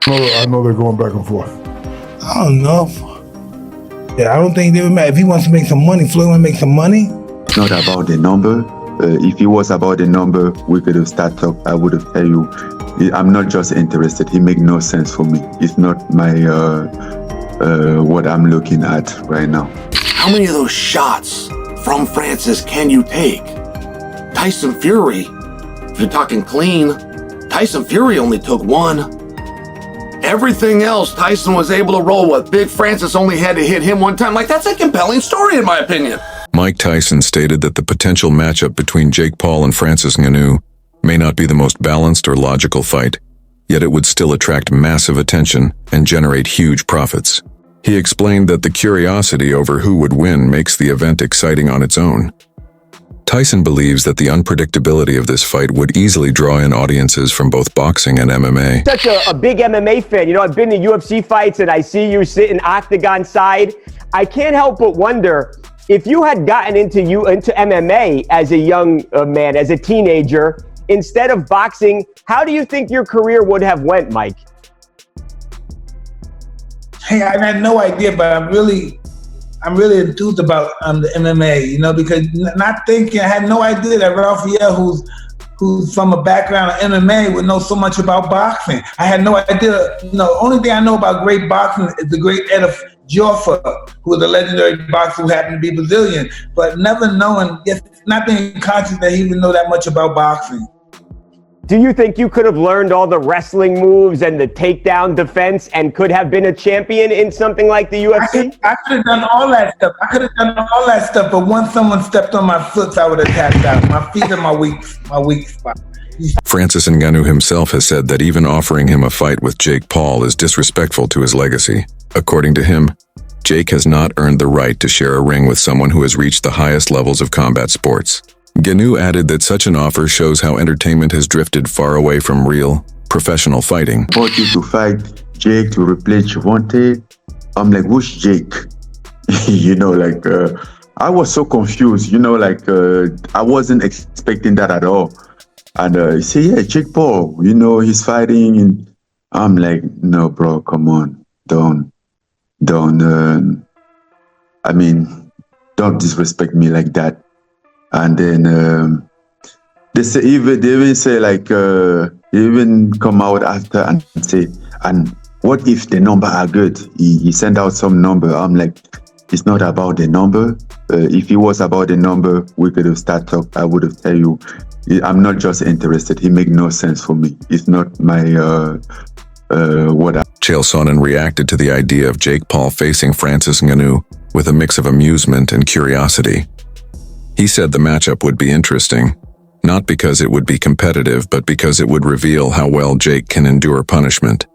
I know they're going back and forth. I don't know. Yeah, I don't think they would matter. If he wants to make some money, Floyd wants to make some money. It's not about the number. If it was about the number, we could have started up. I would have tell you, I'm not just interested. It make no sense for me. It's not my what I'm looking at right now. How many of those shots from Francis can you take? Tyson Fury, if you're talking clean, Tyson Fury only took one. Everything else, Tyson was able to roll with. Big Francis only had to hit him one time. Like, that's a compelling story, in my opinion. Mike Tyson stated that the potential matchup between Jake Paul and Francis Ngannou may not be the most balanced or logical fight, yet it would still attract massive attention and generate huge profits. He explained that the curiosity over who would win makes the event exciting on its own. Tyson believes that the unpredictability of this fight would easily draw in audiences from both boxing and MMA. Such a big MMA fan. You know, I've been to UFC fights and I see you sitting octagon side. I can't help but wonder, if you had gotten into MMA as a young man, as a teenager, instead of boxing, how do you think your career would have went, Mike? Hey, I had no idea, but I'm really enthused about the MMA, you know, because not thinking, I had no idea that Raphael, who's from a background of MMA, would know so much about boxing. I had no idea. You know, only thing I know about great boxing is the great Ed Joffa, who was a legendary boxer who happened to be Brazilian, but never knowing, not being conscious that he would know that much about boxing. Do you think you could have learned all the wrestling moves and the takedown defense and could have been a champion in something like the UFC? I could have done all that stuff. But once someone stepped on my foot, I would have tapped out. My feet are my weak spot. Francis Ngannou himself has said that even offering him a fight with Jake Paul is disrespectful to his legacy. According to him, Jake has not earned the right to share a ring with someone who has reached the highest levels of combat sports. Ngannou added that such an offer shows how entertainment has drifted far away from real, professional fighting. I want you to fight Jake to replace Javante. I'm like, who's Jake? You know, like, I was so confused, you know, like, I wasn't expecting that at all. And he said, yeah, Jake Paul, you know, he's fighting. And I'm like, no, bro, come on. Don't disrespect me like that. And then they even say like, they even come out after and say, and what if the number are good? He sent out some number. I'm like, it's not about the number. If it was about the number, we could have started up. I would have tell you, I'm not just interested. It make no sense for me. It's not my Chael Sonnen reacted to the idea of Jake Paul facing Francis Ngannou with a mix of amusement and curiosity. He said the matchup would be interesting, not because it would be competitive, but because it would reveal how well Jake can endure punishment.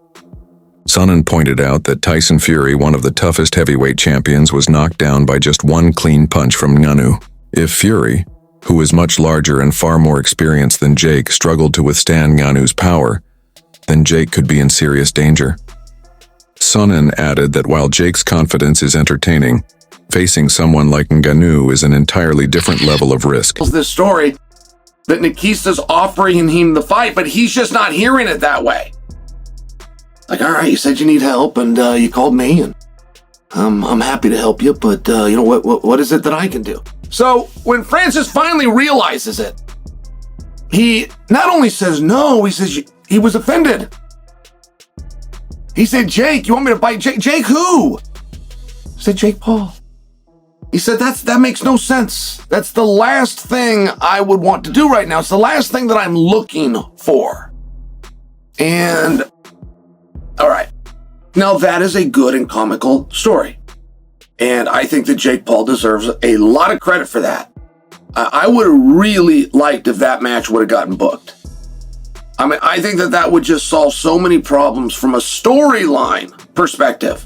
Sonnen pointed out that Tyson Fury, one of the toughest heavyweight champions, was knocked down by just one clean punch from Ngannou. If Fury, who is much larger and far more experienced than Jake, struggled to withstand Ngannou's power, then Jake could be in serious danger. Sonnen added that while Jake's confidence is entertaining, facing someone like Ngannou is an entirely different level of risk. This story that Nikista's offering him the fight, but he's just not hearing it that way. Like, all right, you said you need help, and you called me, and I'm happy to help you, but you know what is it that I can do? So when Francis finally realizes it, he not only says no, he says he was offended. He said, Jake, you want me to fight Jake? Jake who? I said, Jake Paul. He said, that makes no sense. That's the last thing I would want to do right now. It's the last thing that I'm looking for. And, all right. Now, that is a good and comical story. And I think that Jake Paul deserves a lot of credit for that. I would have really liked if that match would have gotten booked. I mean, I think that would just solve so many problems from a storyline perspective.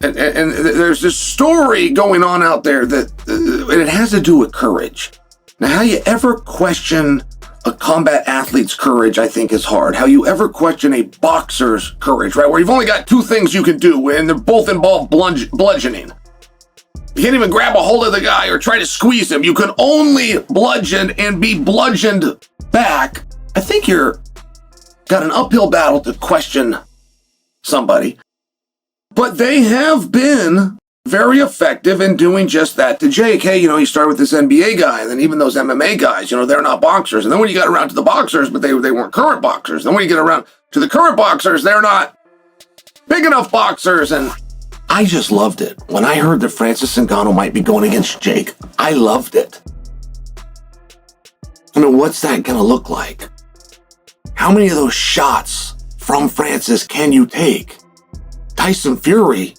And there's this story going on out there that and it has to do with courage. Now, how you ever question a combat athlete's courage, I think, is hard. How you ever question a boxer's courage, right? Where you've only got two things you can do, and they're both involve bludgeoning. You can't even grab a hold of the guy or try to squeeze him. You can only bludgeon and be bludgeoned back. I think you're got an uphill battle to question somebody. But they have been very effective in doing just that to Jake. Hey, you started with this NBA guy, and then even those MMA guys, they're not boxers. And then when you got around to the boxers, but they weren't current boxers. Then when you get around to the current boxers, they're not big enough boxers. And I just loved it. When I heard that Francis Ngannou might be going against Jake, I loved it. What's that going to look like? How many of those shots from Francis can you take? Tyson Fury,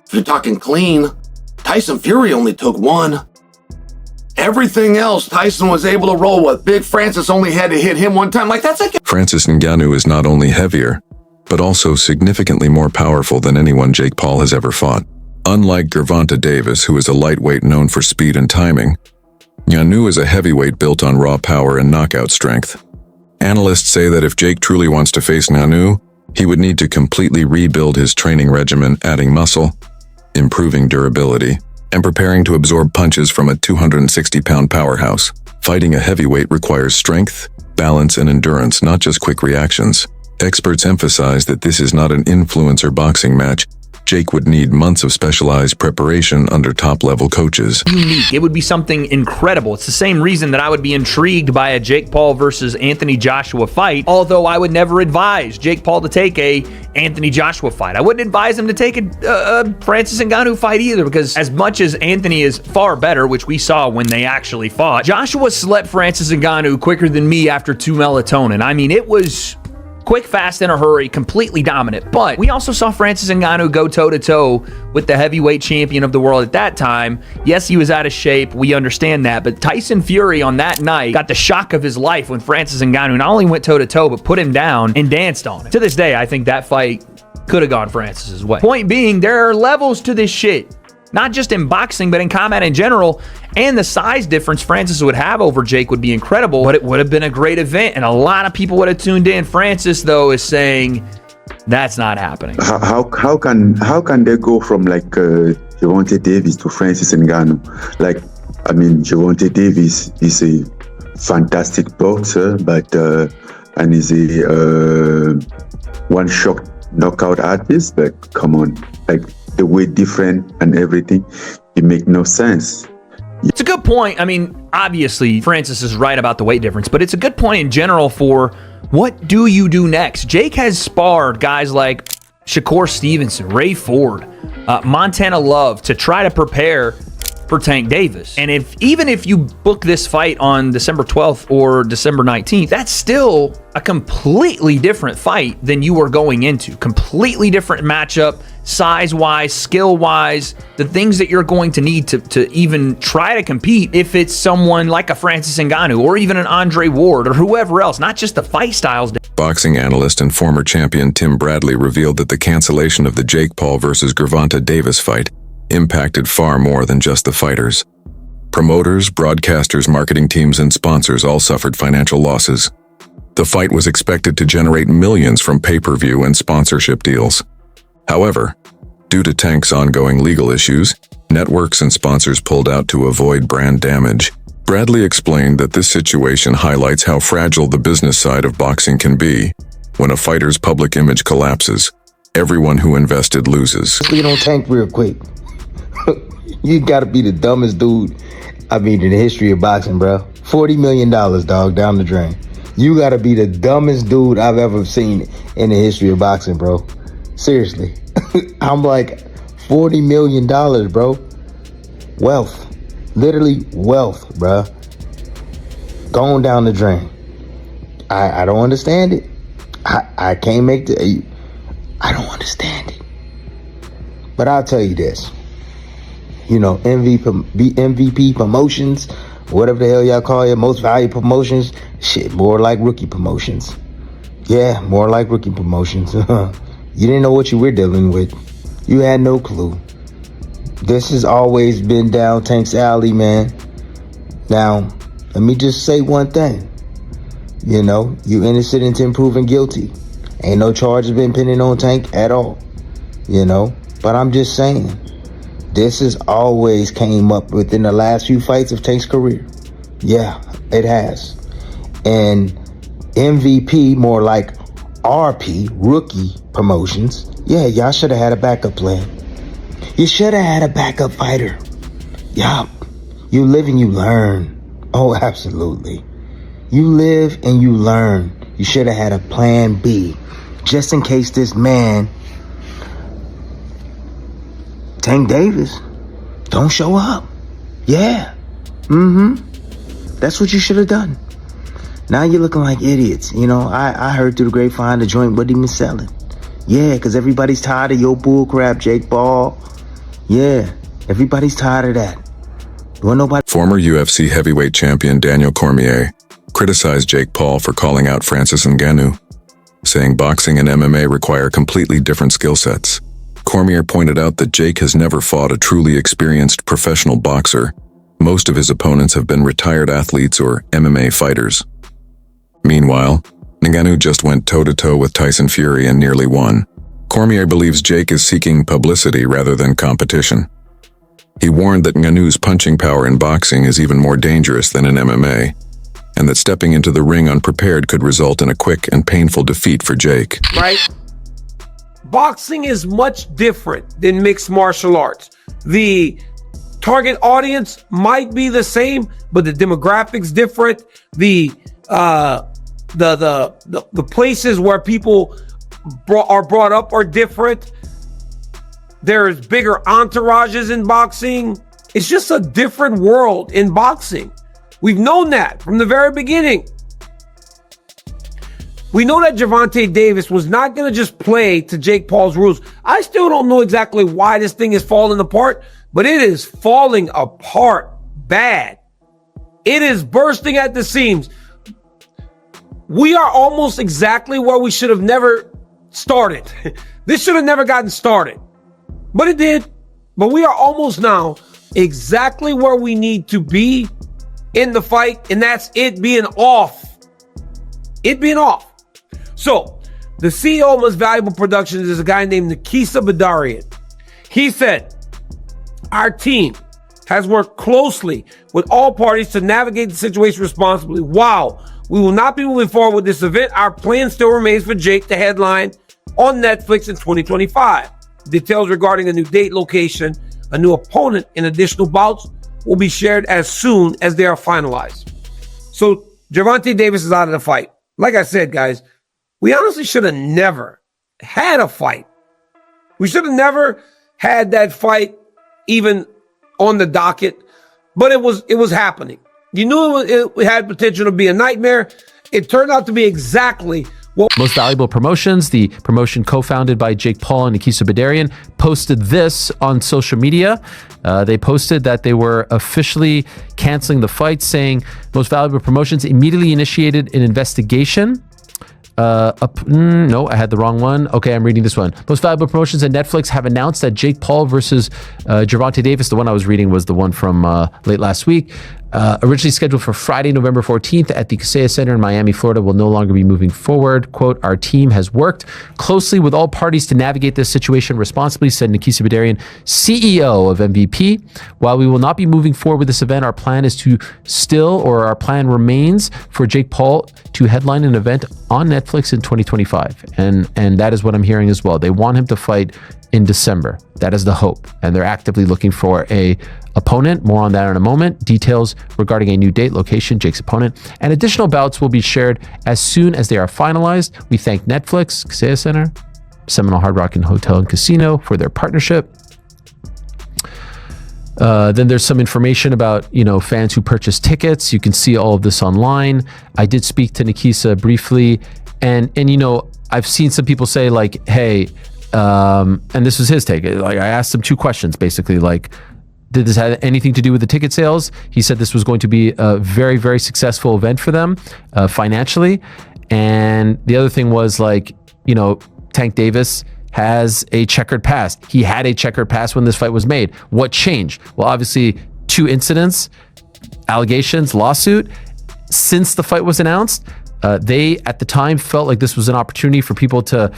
if you're talking clean, Tyson Fury only took one. Everything else, Tyson was able to roll with. Big Francis only had to hit him one time. Francis Ngannou is not only heavier, but also significantly more powerful than anyone Jake Paul has ever fought. Unlike Gervonta Davis, who is a lightweight known for speed and timing, Ngannou is a heavyweight built on raw power and knockout strength. Analysts say that if Jake truly wants to face Ngannou, he would need to completely rebuild his training regimen, adding muscle, improving durability, and preparing to absorb punches from a 260-pound powerhouse. Fighting a heavyweight requires strength, balance, and endurance, not just quick reactions. Experts emphasize that this is not an influencer boxing match. Jake would need months of specialized preparation under top-level coaches. Unique. It would be something incredible. It's the same reason that I would be intrigued by a Jake Paul versus Anthony Joshua fight, although I would never advise Jake Paul to take a Anthony Joshua fight. I wouldn't advise him to take a Francis Ngannou fight either, because as much as Anthony is far better, which we saw when they actually fought, Joshua slept Francis Ngannou quicker than me after 2 melatonin. I mean, it was quick, fast, in a hurry, completely dominant. But we also saw Francis Ngannou go toe-to-toe with the heavyweight champion of the world at that time. Yes, he was out of shape. We understand that. But Tyson Fury on that night got the shock of his life when Francis Ngannou not only went toe-to-toe, but put him down and danced on him. To this day, I think that fight could have gone Francis's way. Point being, there are levels to this shit. Not just in boxing, but in combat in general. And the size difference Francis would have over Jake would be incredible, but it would have been a great event. And a lot of people would have tuned in. Francis, though, is saying that's not happening. How can they go from Gervonta Davis to Francis Ngannou? Gervonta Davis is a fantastic boxer, but and is a one-shot knockout artist. But come on, the weight different and everything, it make no sense. It's a good point. I mean, obviously, Francis is right about the weight difference, but it's a good point in general for what do you do next? Jake has sparred guys like Shakur Stevenson, Ray Ford, Montana Love to try to prepare for Tank Davis. And even if you book this fight on December 12th or December 19th, that's still a completely different fight than you were going into. Completely different matchup, size-wise, skill-wise, the things that you're going to need to even try to compete if it's someone like a Francis Ngannou or even an Andre Ward or whoever else, not just the fight styles. Boxing analyst and former champion Tim Bradley revealed that the cancellation of the Jake Paul versus Gervonta Davis fight impacted far more than just the fighters. Promoters, broadcasters, marketing teams, and sponsors all suffered financial losses. The fight was expected to generate millions from pay-per-view and sponsorship deals. However, due to Tank's ongoing legal issues, networks and sponsors pulled out to avoid brand damage. Bradley explained that this situation highlights how fragile the business side of boxing can be. When a fighter's public image collapses, everyone who invested loses. Speed on Tank real quick. You gotta be the dumbest dude, in the history of boxing, bro. $40 million, dog, down the drain. You gotta be the dumbest dude I've ever seen in the history of boxing, bro. Seriously. I'm like, $40 million, bro. Wealth. Literally wealth, bro. Going down the drain. I don't understand it. I can't make I don't understand it. But I'll tell you this. MVP promotions, whatever the hell y'all call it, most valuable promotions, shit, more like rookie promotions. Yeah, more like rookie promotions. You didn't know what you were dealing with. You had no clue. This has always been down Tank's alley, man. Now, let me just say one thing. You innocent until proven guilty. Ain't no charges been pending on Tank at all. But I'm just saying, this has always came up within the last few fights of Tank's career. Yeah, it has. And MVP, more like RP, Rookie Promotions. Yeah, y'all should have had a backup plan. You should have had a backup fighter. Yup. You live and you learn. Oh, absolutely. You live and you learn. You should have had a plan B, just in case this man, Tank Davis, don't show up. Yeah. That's what you should have done. Now you're looking like idiots. You know, I heard through the grapevine the joint wasn't even selling. Yeah, because everybody's tired of your bull crap, Jake Paul. Yeah, everybody's tired of that. Former UFC heavyweight champion Daniel Cormier criticized Jake Paul for calling out Francis Ngannou, saying boxing and MMA require completely different skill sets. Cormier pointed out that Jake has never fought a truly experienced professional boxer. Most of his opponents have been retired athletes or MMA fighters. Meanwhile, Ngannou just went toe-to-toe with Tyson Fury and nearly won. Cormier believes Jake is seeking publicity rather than competition. He warned that Ngannou's punching power in boxing is even more dangerous than in MMA, and that stepping into the ring unprepared could result in a quick and painful defeat for Jake. Right? Boxing is much different than mixed martial arts. The target audience might be the same, but the demographics different. The places where people are brought up are different. There's bigger entourages in boxing. It's just a different world in boxing. We've known that from the very beginning. We know that Gervonta Davis was not going to just play to Jake Paul's rules. I still don't know exactly why this thing is falling apart, but it is falling apart bad. It is bursting at the seams. We are almost exactly where we should have never started. This should have never gotten started, but it did. But we are almost now exactly where we need to be in the fight, and that's it being off. It being off. So, the CEO of Most Valuable Productions is a guy named Nikisa Badarian. He said, our team has worked closely with all parties to navigate the situation responsibly. While we will not be moving forward with this event, our plan still remains for Jake to headline on Netflix in 2025. Details regarding a new date, location, a new opponent, and additional bouts will be shared as soon as they are finalized. So, Gervonta Davis is out of the fight. Like I said, guys, we honestly should have never had a fight. We should have never had that fight even on the docket, but it was happening. You knew it had potential to be a nightmare. It turned out to be exactly what Most Valuable Promotions, the promotion co-founded by Jake Paul and Nikisa Badarian, posted this on social media. They posted that they were officially canceling the fight, saying Most Valuable Promotions immediately initiated an investigation. No, I had the wrong one. Okay, I'm reading this one. Most Valuable Promotions and Netflix have announced that Jake Paul versus Gervonta Davis, the one I was reading was the one from late last week, originally scheduled for Friday, November 14th at the Kaseya Center in Miami, Florida, will no longer be moving forward. Quote, our team has worked closely with all parties to navigate this situation responsibly, said Nikisa Badarian, CEO of MVP. While we will not be moving forward with this event, our plan remains for Jake Paul to headline an event on Netflix in 2025. And that is what I'm hearing as well. They want him to fight in December. That is the hope. And they're actively looking for a opponent. More on that in a moment. Details regarding a new date, location, Jake's opponent, and additional bouts will be shared as soon as they are finalized. We thank Netflix, Kaseya Center, Seminole Hard Rock and Hotel and Casino for their partnership. Then there's some information about, fans who purchase tickets. You can see all of this online. I did speak to Nikisa briefly, and I've seen some people say like, hey, and this was his take. Like, I asked him two questions, basically, like, did this have anything to do with the ticket sales? He said this was going to be a very, very successful event for them financially. And the other thing was like, Tank Davis has a checkered past. He had a checkered past when this fight was made. What changed? Well, obviously, two incidents, allegations, lawsuit. Since the fight was announced, they at the time felt like this was an opportunity for people to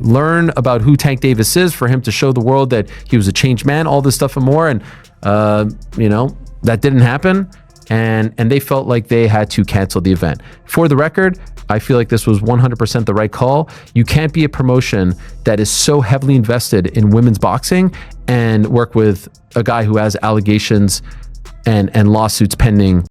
learn about who Tank Davis is, for him to show the world that he was a changed man, all this stuff and more. And that didn't happen. and they felt like they had to cancel the event. For the record, I feel like this was 100% the right call. You can't be a promotion that is so heavily invested in women's boxing and work with a guy who has allegations and lawsuits pending